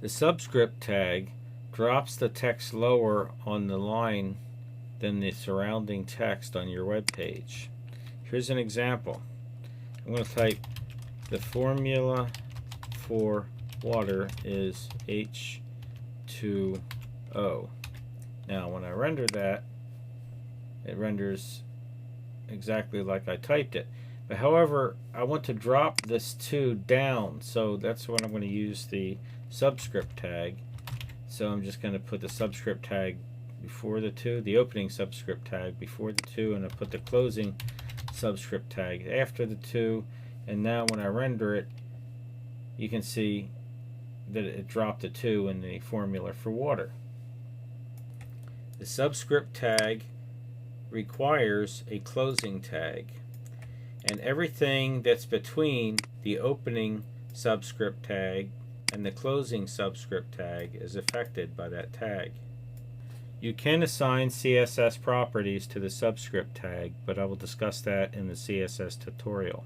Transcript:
The subscript tag drops the text lower on the line than the surrounding text on your web page. Here's an example. I'm going to type the formula for water is H2O. Now when I render that, it renders exactly like I typed it. But however, I want to drop this 2 down, so that's when I'm going to use the subscript tag. So I'm just going to put the subscript tag before the 2, the opening subscript tag before the 2, and I put the closing subscript tag after the 2. And now when I render it, you can see that it dropped a 2 in the formula for water. The subscript tag requires a closing tag, and everything that's between the opening subscript tag and the closing subscript tag is affected by that tag. You can assign CSS properties to the subscript tag, but I will discuss that in the CSS tutorial.